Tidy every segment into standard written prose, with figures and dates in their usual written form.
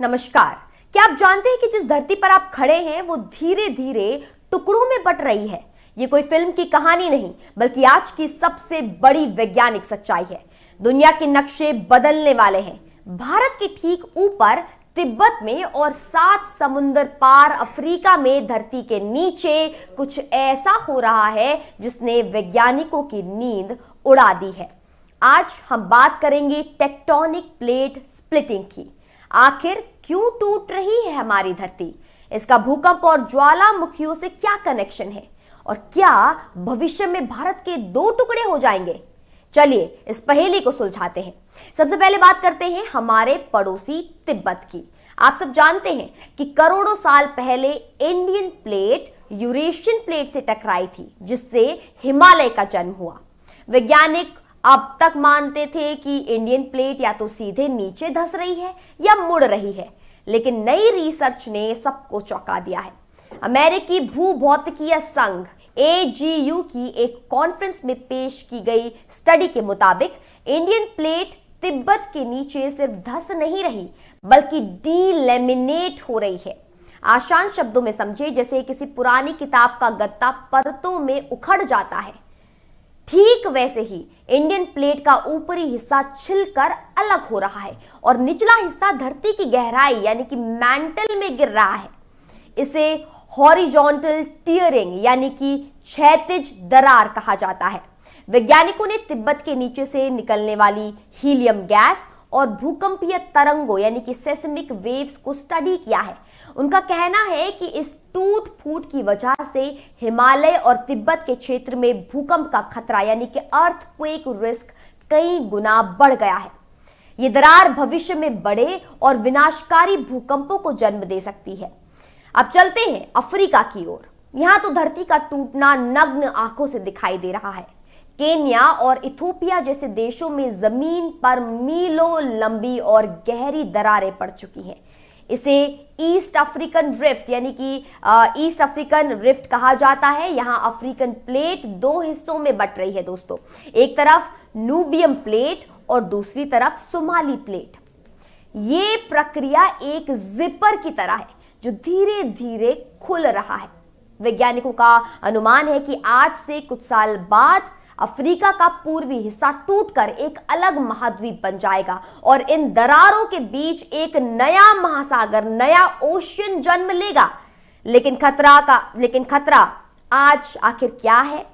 नमस्कार। क्या आप जानते हैं कि जिस धरती पर आप खड़े हैं वो धीरे धीरे टुकड़ों में बट रही है। ये कोई फिल्म की कहानी नहीं बल्कि आज की सबसे बड़ी वैज्ञानिक सच्चाई है। दुनिया के नक्शे बदलने वाले हैं। भारत के ठीक ऊपर तिब्बत में और 7 समुंदर पार अफ्रीका में धरती के नीचे कुछ ऐसा हो रहा है जिसने वैज्ञानिकों की नींद उड़ा दी है। आज हम बात करेंगे टेक्टोनिक प्लेट स्प्लिटिंग की। आखिर क्यों टूट रही है हमारी धरती? इसका भूकंप और ज्वालामुखियों से क्या कनेक्शन है और क्या भविष्य में भारत के 2 टुकड़े हो जाएंगे? चलिए इस पहेली को सुलझाते हैं। सबसे पहले बात करते हैं हमारे पड़ोसी तिब्बत की। आप सब जानते हैं कि करोड़ों साल पहले इंडियन प्लेट यूरेशियन प्लेट से टकराई थी, जिससे हिमालय का जन्म हुआ। वैज्ञानिक अब तक मानते थे कि इंडियन प्लेट या तो सीधे नीचे धंस रही है या मुड़ रही है, लेकिन नई रिसर्च ने सबको चौंका दिया है। अमेरिकी भूभौतिकीय संघ AGU की एक कॉन्फ्रेंस में पेश की गई स्टडी के मुताबिक इंडियन प्लेट तिब्बत के नीचे सिर्फ धंस नहीं रही बल्कि डीलैमिनेट हो रही है। आसान शब्दों में समझे, जैसे किसी पुरानी किताब का गत्ता परतों में उखड़ जाता है, ठीक वैसे ही इंडियन प्लेट का ऊपरी हिस्सा छिलकर अलग हो रहा है और निचला हिस्सा धरती की गहराई यानी कि मैंटल में गिर रहा है। इसे हॉरिजॉन्टल टीयरिंग यानी कि क्षैतिज दरार कहा जाता है। वैज्ञानिकों ने तिब्बत के नीचे से निकलने वाली हीलियम गैस और भूकंपीय तरंगों यानी कि सेस्मिक वेव्स को स्टडी किया है। उनका कहना है कि इस टूट फूट की वजह से हिमालय और तिब्बत के क्षेत्र में भूकंप का खतरा यानी कि अर्थक्वेक रिस्क कई गुना बढ़ गया है। ये दरार भविष्य में बड़े और विनाशकारी भूकंपों को जन्म दे सकती है। अब चलते हैं अफ्रीका की ओर। यहां तो धरती का टूटना नग्न आंखों से दिखाई दे रहा है। केन्या और इथोपिया जैसे देशों में जमीन पर मीलों लंबी और गहरी दरारें पड़ चुकी हैं। इसे ईस्ट अफ्रीकन रिफ्ट यानी कि ईस्ट अफ्रीकन रिफ्ट कहा जाता है। यहां अफ्रीकन प्लेट 2 हिस्सों में बट रही है दोस्तों। एक तरफ नूबियम प्लेट और दूसरी तरफ सोमाली प्लेट। ये प्रक्रिया एक जिपर की तरह है जो धीरे धीरे खुल रहा है। वैज्ञानिकों का अनुमान है कि आज से कुछ साल बाद अफ्रीका का पूर्वी हिस्सा टूटकर एक अलग महाद्वीप बन जाएगा और इन दरारों के बीच एक नया महासागर, नया ओशियन जन्म लेगा। लेकिन खतरा आज आखिर क्या है?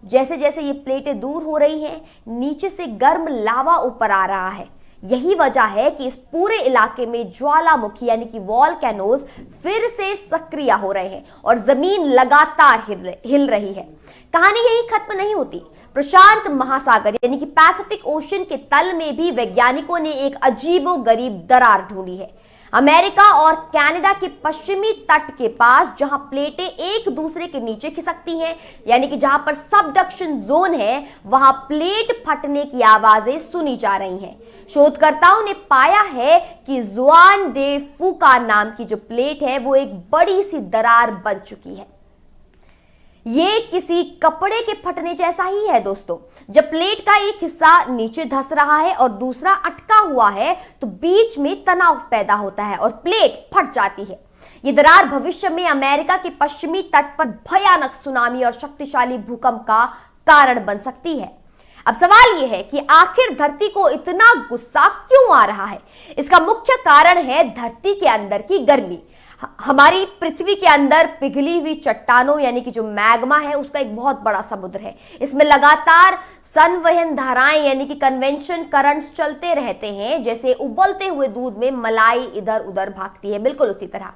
जैसे जैसे ये प्लेटें दूर हो रही हैं, नीचे से गर्म लावा ऊपर आ रहा है। यही वजह है कि इस पूरे इलाके में ज्वालामुखी यानी कि वॉल्केनोज फिर से सक्रिय हो रहे हैं और जमीन लगातार हिल रही है। कहानी यही खत्म नहीं होती। प्रशांत महासागर यानी कि पैसिफिक ओशन के तल में भी वैज्ञानिकों ने एक अजीबोगरीब दरार ढूंढी है। अमेरिका और कनाडा के पश्चिमी तट के पास जहां प्लेटें एक दूसरे के नीचे खिसकती हैं यानी कि जहां पर सबडक्शन जोन है, वहां प्लेट फटने की आवाजें सुनी जा रही हैं। शोधकर्ताओं ने पाया है कि जुआन डे फूका नाम की जो प्लेट है वो एक बड़ी सी दरार बन चुकी है। ये किसी कपड़े के फटने जैसा ही है दोस्तों। जब प्लेट का एक हिस्सा नीचे धंस रहा है और दूसरा अटका हुआ है तो बीच में तनाव पैदा होता है और प्लेट फट जाती है। ये दरार भविष्य में अमेरिका के पश्चिमी तट पर भयानक सुनामी और शक्तिशाली भूकंप का कारण बन सकती है। अब सवाल यह है कि आखिर धरती को इतना गुस्सा क्यों आ रहा है? इसका मुख्य कारण है धरती के अंदर की गर्मी। हमारी पृथ्वी के अंदर पिघली हुई चट्टानों यानी कि जो मैग्मा है उसका एक बहुत बड़ा समुद्र है। इसमें लगातार संवहन धाराएं यानी कि कन्वेंशन करंट्स चलते रहते हैं। जैसे उबलते हुए दूध में मलाई इधर उधर भागती है, बिल्कुल उसी तरह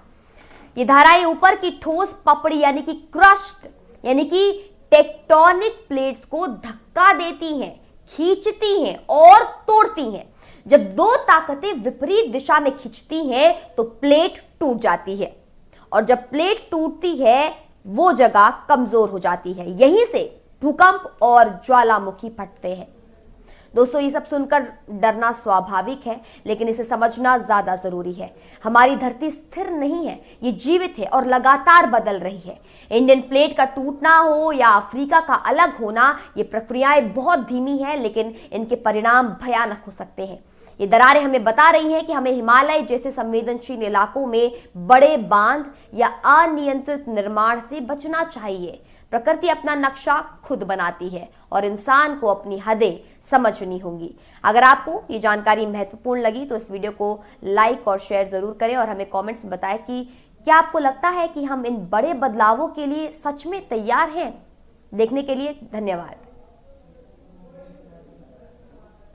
ये धाराएं ऊपर की ठोस पपड़ी यानी कि क्रस्ट यानी कि टेक्टोनिक प्लेट्स को धक्का देती हैं, खींचती हैं और तोड़ती हैं। जब 2 ताकतें विपरीत दिशा में खींचती हैं तो प्लेट टूट जाती है और जब प्लेट टूटती है वो जगह कमजोर हो जाती है। यहीं से भूकंप और ज्वालामुखी फटते हैं। दोस्तों ये सब सुनकर डरना स्वाभाविक है, लेकिन इसे समझना ज्यादा जरूरी है। हमारी धरती स्थिर नहीं है, ये जीवित है और लगातार बदल रही है। इंडियन प्लेट का टूटना हो या अफ्रीका का अलग होना, ये प्रक्रियाएं बहुत धीमी है लेकिन इनके परिणाम भयानक हो सकते हैं। ये दरारें हमें बता रही हैं कि हमें हिमालय जैसे संवेदनशील इलाकों में बड़े बांध या अनियंत्रित निर्माण से बचना चाहिए। प्रकृति अपना नक्शा खुद बनाती है और इंसान को अपनी हदें समझनी होंगी। अगर आपको ये जानकारी महत्वपूर्ण लगी तो इस वीडियो को लाइक और शेयर जरूर करें और हमें कमेंट्स में बताएं कि क्या आपको लगता है कि हम इन बड़े बदलावों के लिए सच में तैयार हैं। देखने के लिए धन्यवाद।